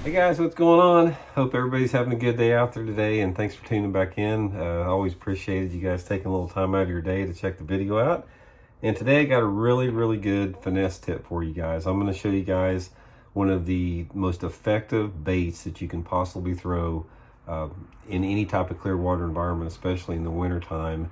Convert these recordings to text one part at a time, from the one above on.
Hey guys, what's going on? Hope everybody's having a good day out there today, and thanks for tuning back in. I always appreciated you guys taking a little time out of your day to check the video out. And today I got a really good finesse tip for you guys. I'm going to show you guys one of the most effective baits that you can possibly throw in any type of clear water environment, especially in the winter time.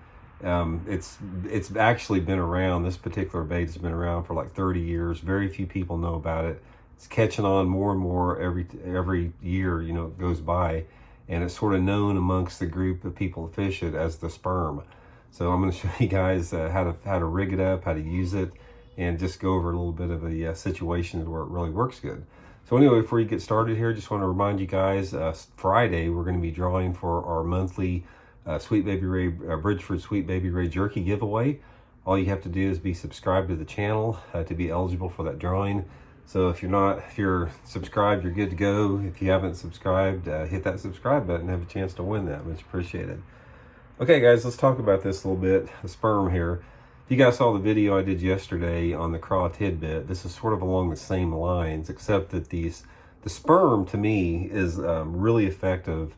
It's actually been around. This particular bait has been around for like 30 years. Very few people know about it. It's catching on more and more every year, it goes by, and it's sort of known amongst the group of people that fish it as the sperm. So I'm going to show you guys how to rig it up, how to use it, and just go over a little bit of a situation where it really works good. So anyway, before you get started here, just want to remind you guys, Friday we're going to be drawing for our monthly Sweet Baby Ray Bridgeford Sweet Baby Ray Jerky giveaway. All you have to do is be subscribed to the channel to be eligible for that drawing. So if you're subscribed, you're good to go. If you haven't subscribed, hit that subscribe button and have a chance to win that. Much appreciated. Okay guys, let's talk about this a little bit, the sperm here. If you guys saw the video I did yesterday on the craw tidbit, this is sort of along the same lines, except that the sperm to me is really effective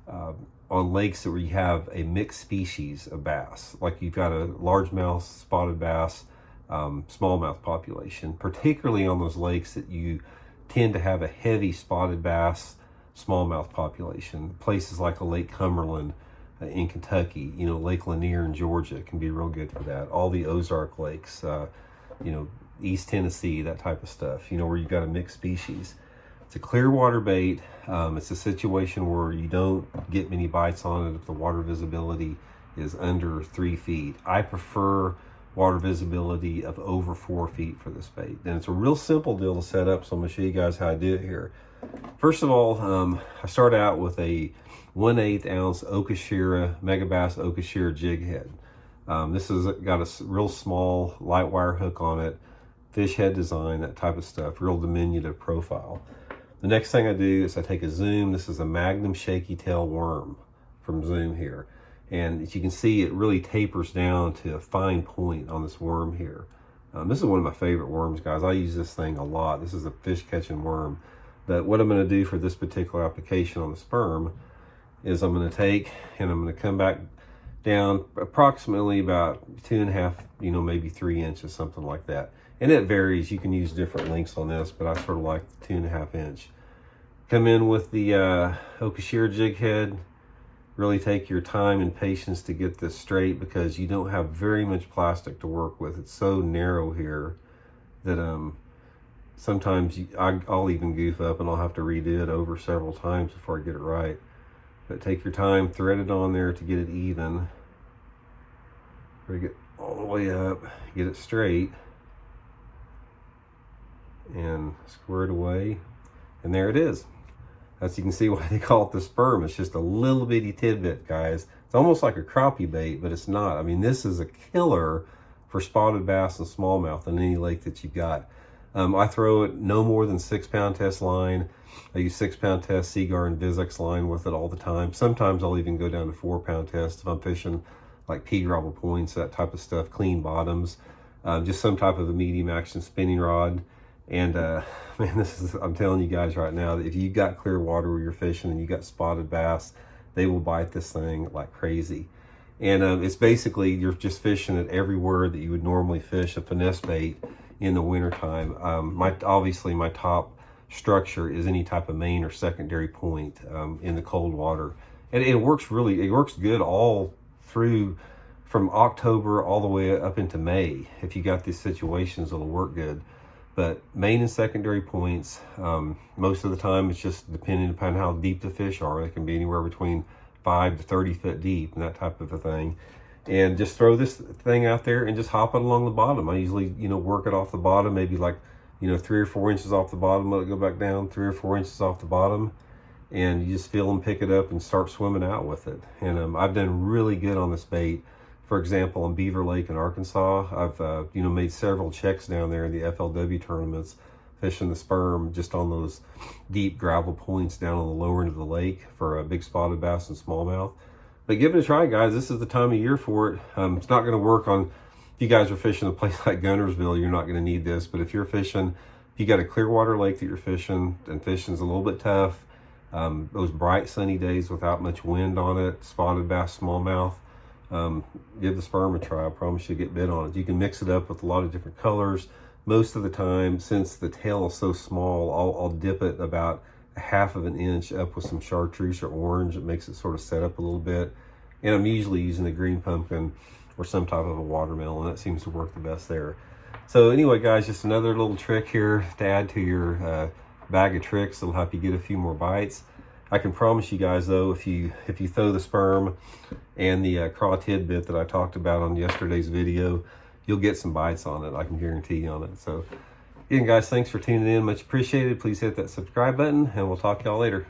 on lakes where you have a mixed species of bass. Like you've got a largemouth spotted bass, smallmouth population, particularly on those lakes that you tend to have a heavy spotted bass smallmouth population. Places like a Lake Cumberland in Kentucky, Lake Lanier in Georgia can be real good for that. All the Ozark lakes, East Tennessee, that type of stuff, where you've got a mixed species. It's a clear water bait. It's a situation where you don't get many bites on it if the water visibility is under 3 feet. I prefer water visibility of over 4 feet for this bait. And it's a real simple deal to set up, so I'm going to show you guys how I do it here. First of all, I start out with a 1/8 ounce Okashira, Megabass Okashira jig head. This has got a real small light wire hook on it, fish head design, that type of stuff, real diminutive profile. The next thing I do is I take a Zoom. This is a Magnum Shaky Tail worm from Zoom here. And as you can see, it really tapers down to a fine point on this worm here. This is one of my favorite worms, guys. I use this thing a lot. This is a fish catching worm. But what I'm going to do for this particular application on the sperm is I'm going to take and I'm going to come back down approximately about 2.5, maybe 3 inches, something like that. And it varies. You can use different lengths on this, but I sort of like the 2.5 inch. Come in with the Okashira jig head. Really take your time and patience to get this straight because you don't have very much plastic to work with. It's so narrow here that sometimes I'll even goof up and I'll have to redo it over several times before I get it right. But take your time, thread it on there to get it even. Rig it all the way up, get it straight, and square it away. And there it is. As you can see why they call it the sperm. It's just a little bitty tidbit, guys. It's almost like a crappie bait, but it's not. I mean, this is a killer for spotted bass and smallmouth in any lake that you've got. I throw it no more than 6-pound test line. I use 6-pound test Seaguar and Vizex line with it all the time. Sometimes I'll even go down to 4-pound test if I'm fishing like pea gravel points, that type of stuff, clean bottoms, just some type of a medium action spinning rod. And man, I'm telling you guys right now, that if you got clear water where you're fishing and you got spotted bass, they will bite this thing like crazy. And it's basically, you're just fishing it everywhere that you would normally fish a finesse bait in the wintertime. Obviously my top structure is any type of main or secondary point in the cold water. And it works good all through from October all the way up into May. If you got these situations, it'll work good. But main and secondary points, most of the time it's just depending upon how deep the fish are. They can be anywhere between 5 to 30 foot deep and that type of a thing. And just throw this thing out there and just hop it along the bottom. I usually, work it off the bottom, maybe like, 3 or 4 inches off the bottom, let it go back down 3 or 4 inches off the bottom. And you just feel them, pick it up and start swimming out with it. And I've done really good on this bait. For example, on Beaver Lake in Arkansas, I've made several checks down there in the FLW tournaments, fishing the sperm just on those deep gravel points down on the lower end of the lake for a big spotted bass and smallmouth. But give it a try, guys. This is the time of year for it. It's not going to work on, if you guys are fishing a place like Gunnersville, you're not going to need this. But if you're fishing If you got a clear water lake that you're fishing, and fishing's a little bit tough, those bright sunny days without much wind on it, spotted bass, smallmouth, give the Sperm a try. I promise you get bit on it. You can mix it up with a lot of different colors. Most of the time, since the tail is so small, I'll dip it about a half of an inch up with some chartreuse or orange. It makes it sort of set up a little bit. And I'm usually using a green pumpkin or some type of a watermelon. That seems to work the best there. So anyway, guys, just another little trick here to add to your bag of tricks that'll help you get a few more bites. I can promise you guys, though, if you throw the Sperm and the craw tidbit that I talked about on yesterday's video, you'll get some bites on it. I can guarantee you on it. So again, guys, thanks for tuning in. Much appreciated. Please hit that subscribe button, and we'll talk to y'all later.